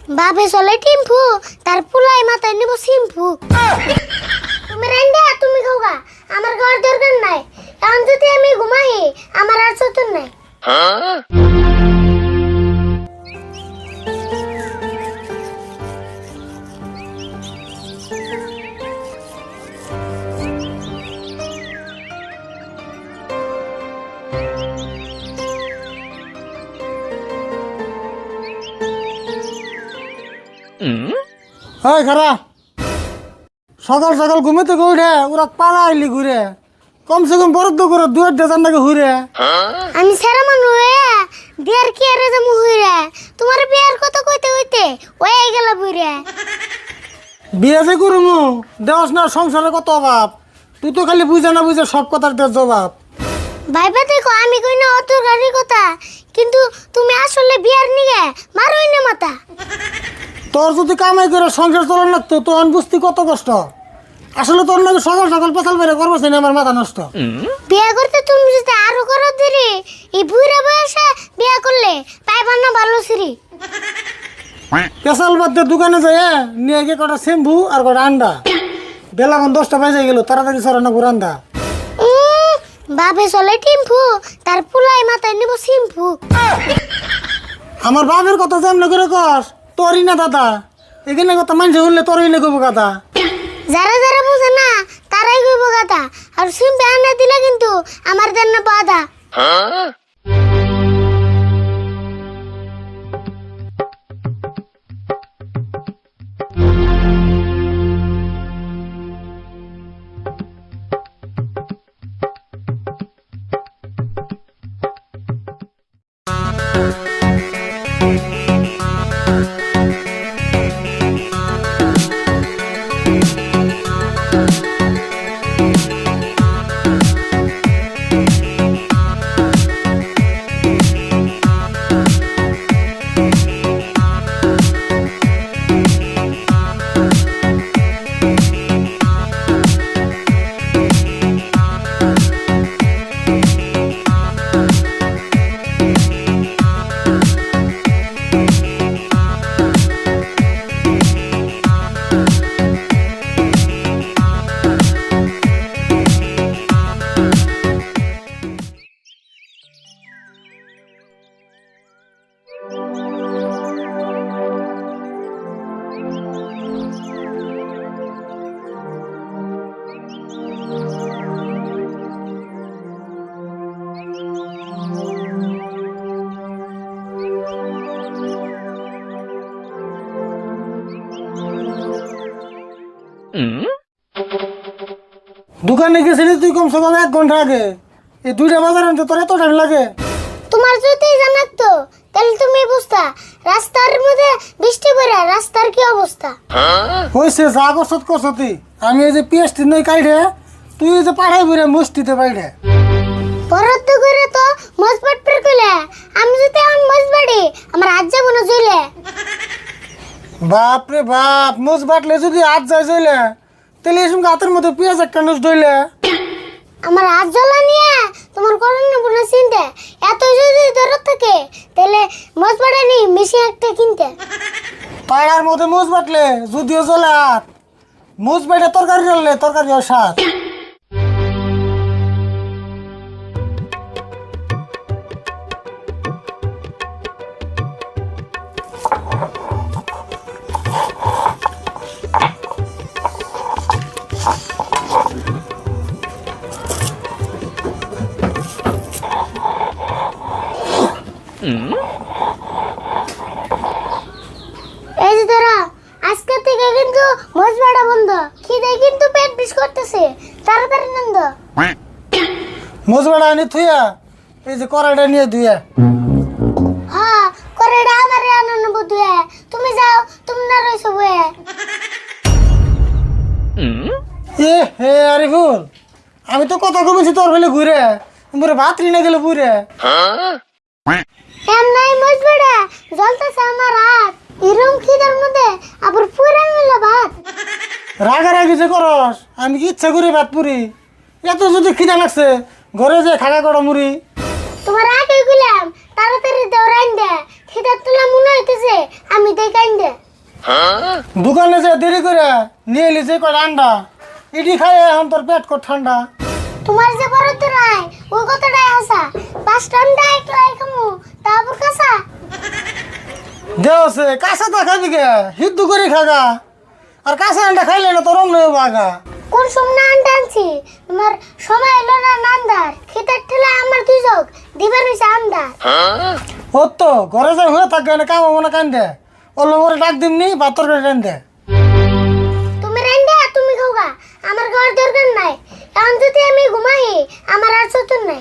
বাপে চলে টিম্ফু তার পুলাই মাথায় নেব সিম্ফু। তুমি রান্না তুমি খাওগা, আমার খাওয়ার দরকার নাই। এখন যদি আমি ঘুমাই আমার আর চতুর নাই। হয় খারা সকাল সকাল ঘুমেতে উঠে ওরা পাড়া আইলি ঘুরে কমসে কম বরাদ্দ করে 2-1 নাকি ঘুরে। আমি সারা মানুষ বিয়ার কি আরে যাবো হইরে, তোমার বিয়ার কথা কইতে কইতে ওই গেল বুইরে। বিয়ে যে করুমু দেওয়াস না, সংসারে কত অভাব, তুই তো খালি বুঝে না বুঝে সব কথার দেওয়ার জবাব। ভাইবা দেখো আমি কই না অত গাড়ির কথা, কিন্তু তুমি আসলে বিয়ার নিগে মারোই না মাথা। তোর যদি কামাই করে সংসার চলার লাগতো তখন বুঝতি কত কষ্ট। আসলে তোর নাকি সকাল সকাল পেছাল বেড়ে করবো না, আমার মাথা নষ্ট। বিয়ে করতে তুমি যদি আরো করো দেরি, এই বুড়া বয়সে বিয়ে করলে পাইবার না ভালো সিরি। পেছাল বাদ দিয়ে দোকানে যায় নিয়ে গিয়ে কটা শ্যাম্পু আর কটা আন্ডা। বেলা এখন 10টা বাজে গেল, তাড়াতাড়ি সরানো গুরান্দা। বাপে চলে টিম্ফু তার পুলাই মাথায় নেব সিম্ফু। আমার বাপের কথা যেমন করে কস তোরই না দাদা, এখানে কথা মানুষ উঠলে তোরই না কবু কথা। যারা যারা বুঝে না তারাই কইব কথা, আর সিম্পে আনা দিলে কিন্তু আমার জন্য বাধা। দোকানে গেছিলি তুই কমসে কম 1 ঘন্টা আগে, এই 2টা বাজার আনতে তোর এত টাইম লাগে? তোমার যদি জানাতো তাহলে তুমি বুঝতা রাস্তার মধ্যে বৃষ্টি পড়ে রাস্তার কি অবস্থা। হয়েছে যা করছত করছতি, আমি এই যে পিএসটি নই কাইডে তুই এই যে পাড়াই বুড়ে মুষ্টিতে বাইরে। বরাদ্দ করে তো মজবাট পের কইলে আমি যদি এখন মজবাড়ি আমার আজ যাব না জইলে। বাপ রে বাপ, মুজ বাটলে যদি হাত যায় জইলে তাহলে এই সঙ্গে হাতের মধ্যে পেঁয়াজ একটা নুস ডইলে। আমার হাত জ্বলা নিয়ে তোমার করেন না বলে চিনতে এত যদি দরদ থাকে তাহলে মজবাড়ে নি মেশিন একটা কিনতে। পাড়ার মধ্যে মুজ বাটলে যদিও জ্বলে হাত, মুজ বাইটে তরকারি রাখলে তরকারি হয় স্বাদ। এই যে তোরা আজকে থেকে কিন্তু মজবাড়া বন্ধ, খিদে কিন্তু পেট বিষ করতেছে, তাড়াতাড়ি নন্দ। মুজ বাড়া আনি থুইয়া এই যে কড়াইটা নিয়ে ধুইয়া। হ্যাঁ করে আমারে আনন্দ বুঝে তুমি যাও, তুমি না রইছো বয়ে। এ হে আরিফুল, আমি তো কথা কমেছি তোর হলে ঘুরে মোরে ভাত রিনে গেল পুরে। এম নাই মজবাড়া জ্বলতেছে আমার হাত, এরম খিদের মধ্যে আবার পুরে নিল ভাত। রাগারাগি যে করস, আমি কি ইচ্ছা করি ভাত পুরি? এত যদি খিদা লাগছে ঘরে যে খাগা কড়া মুড়ি। তোমার আগে গেলাম তাড়াতাড়ি দাও রাইন্দা, খিদার তোলা মনে হইতেছে আমি দেখাইন্দে। দোকানে যে দেরি করে নিয়ে এলি যে কয় আন্ডা ইডি খাই এখন তোর পেট কর ঠান্ডা। তোমার যে বড় তো নাই ওই কথাটাই হাসা 5 টান্ডা একলাই খামু তারপর কাঁচা দেওছে কাঁচা তো খাবি গে হিদ্দু করে খাগা আর কাঁচা আন্ডা খাইলে না তোর অমনি বাগা। কোন সময় আন্ডা আনছি তোমার সময় এলো না নান্দার খেতের ঠেলা আমার দুই চোখ দিবার হইছে আন্ডা। ও তো ঘরে যাই হয়ে থাকবে না কাম হবো না কান্দে ওর লোকের ডাক দিমনি ভাতর করে রেন্দে। তুমি রেন্ডা তুমি খাওগা আমার ঘর দরকার নাই এখন যদি আমি ঘুমাই আমার আর চতুর নাই।